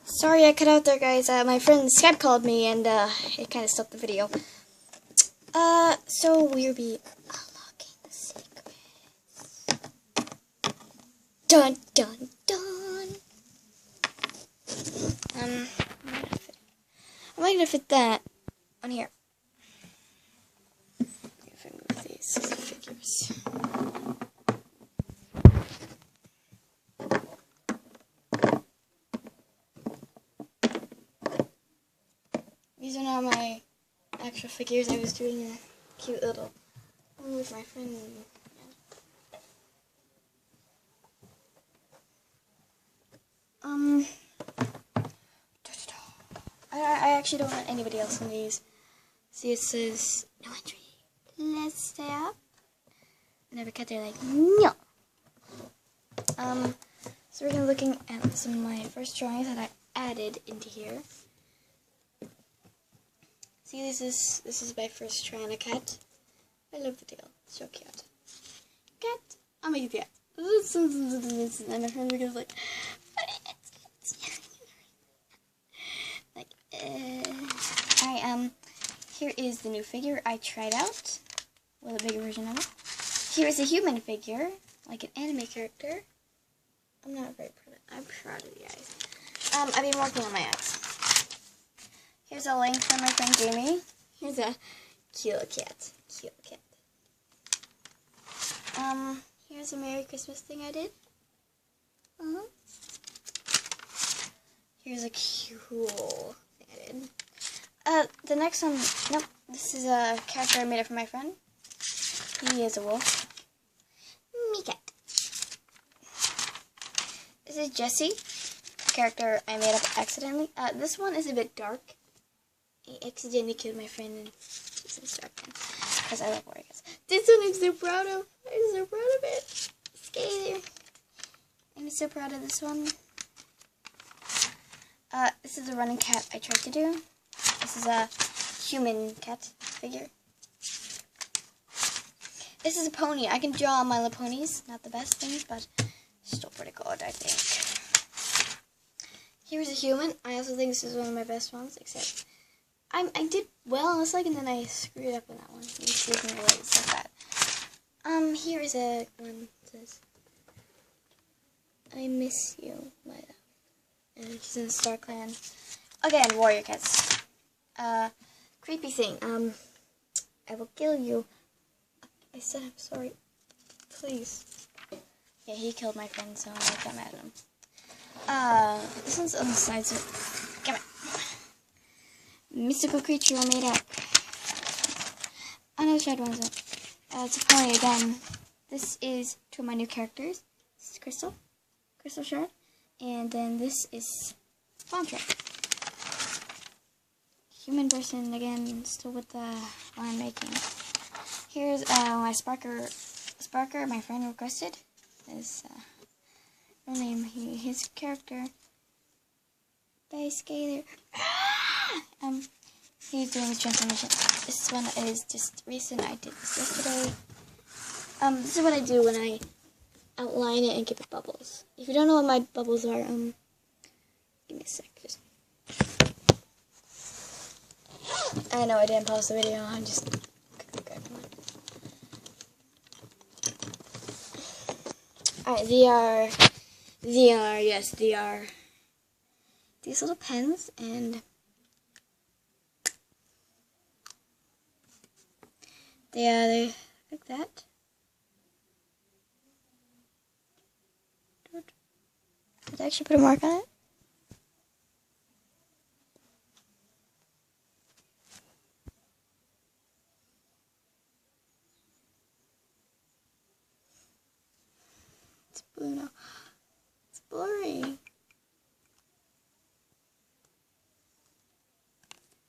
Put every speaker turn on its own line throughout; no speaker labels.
Sorry I cut out there, guys. My friend Skype called me, and it kind of stopped the video. So we'll be unlocking the secrets. Dun dun dun. I'm not gonna fit that on here. If I move these figures. These are not my actual figures. I was doing a cute little one with my friend. I actually don't want anybody else in these. See, it says no entry. Let's stay up. And every cat they're like no. So we're gonna looking at some of my first drawings that I added into here. See, this is my first try on a cat. I love the tail. It's so cute. Cat. I'll make it cat. And my friends are gonna like, here is the new figure I tried out. Well, a bigger version of it. Here is a human figure, like an anime character. I'm not very proud of it. I'm proud of you guys. I've been working on my ads. Here's a link from my friend Jamie. Here's a cute cat. Cute cat. Here's a Merry Christmas thing I did. Here's a cool thing I did. The next one, nope, this is a character I made up for my friend. He is a wolf. Me cat. This is Jessie, a character I made up accidentally. This one is a bit dark. I accidentally killed my friend and he's in dark because I love warriors. This one I'm so proud of. I'm so proud of it. Skater. I'm so proud of this one. This is a running cat I tried to do. This is a human cat figure. This is a pony. I can draw my little ponies. Not the best things, but still pretty good, I think. Here's a human. I also think this is one of my best ones, except I did well on the second, and then I screwed up on that one. Excuse me, it's like that. Here is a one that says, I miss you, my love. And he's in the Star Clan. Again, warrior cats. Creepy thing. I will kill you. I said I'm sorry. Please. Yeah, he killed my friend, so I got mad at him. This one's on the side, so come on. Mystical creature I made up. Another shad one's up. It's a pony again. This is two of my new characters. This is Crystal Shard. And then this is Bomb Trap. Human person again, still with the one I'm making. Here's my Sparker my friend requested. His real name, his character. Base Skater. He's doing his transformation. This one is just recent. I did this yesterday. This is what I do when I outline it and give it bubbles. If you don't know what my bubbles are, give me a sec. Just I know I didn't pause the video. I'm just grabbing one. Alright, they are these little pens, and they like that. Did I actually put a mark on it? It's blue now. It's blurry.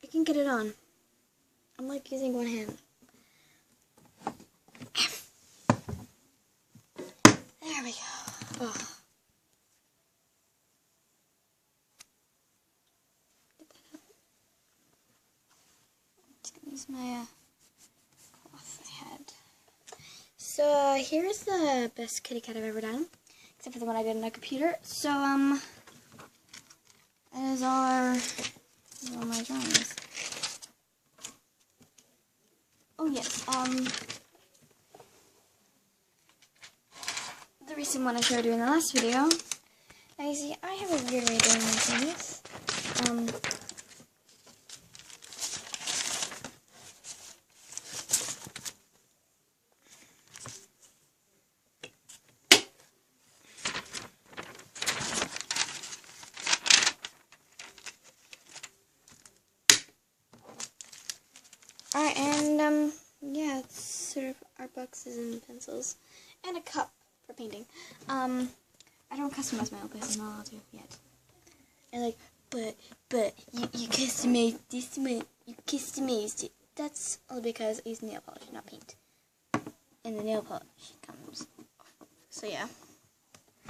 I can get it on. I'm like using one hand. There we go. Oh. Use my cloth I had. So here's the best kitty cat I've ever done, except for the one I did on my computer. So these are my drawings. Oh yes, the recent one I showed you in the last video. Now you see, I have a weird way of doing my things. Alright, and, yeah, it's sort of art boxes and pencils, and a cup for painting. I don't customize my own place, I'm not allowed to yet. And like, but, you customized this one, you customized it. That's all because I use nail polish, not paint. And the nail polish comes off. So yeah.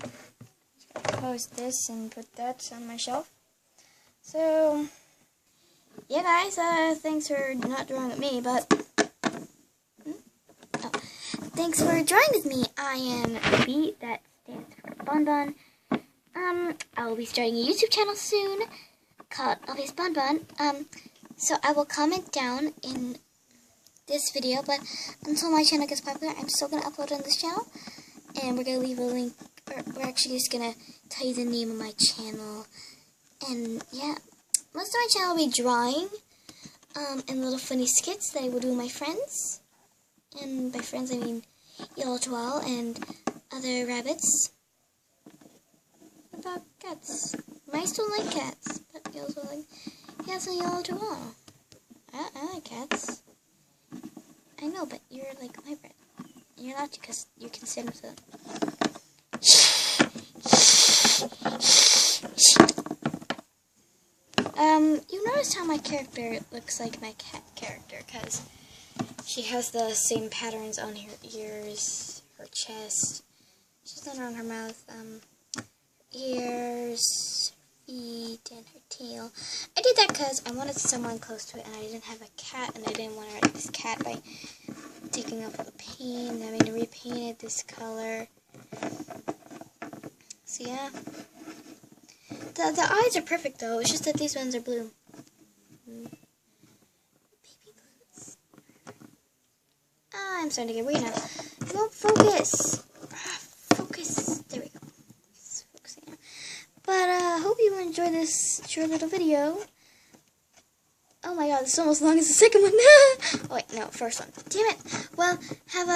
Just gotta close this and put that on my shelf. So, yeah guys, thanks for not drawing with me, but thanks for drawing with me. I am B, that stands for Bonbon. I will be starting a YouTube channel soon called Obvious Bonbon. So I will comment down in this video, but until my channel gets popular, I'm still gonna upload on this channel, and we're gonna leave a link, or we're actually just gonna tell you the name of my channel, and yeah. Most of my channel will be drawing, and little funny skits that I will do with my friends. And by friends, I mean Yellow Twirl and other rabbits. What about cats? Mice don't like cats, but Yellow Twirl like cats and Yellow Twirl. I like cats. I know, but you're like my friend. You're not, because you can sit with them. You notice how my character looks like my cat character, because she has the same patterns on her ears, her chest, she's not on her mouth, ears, feet, and her tail. I did that because I wanted someone close to it, and I didn't have a cat, and I didn't want to write this cat by taking off the paint, and having to repaint it this color. So yeah. The eyes are perfect though, it's just that these ones are blue. Baby blues. I'm starting to get weird now. It won't focus. Focus. There we go. It's focusing now. But I hope you enjoyed this short little video. Oh my god, this is almost as long as the second one. Oh wait, no, first one. Damn it. Well, have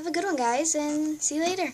a good one guys, and see you later.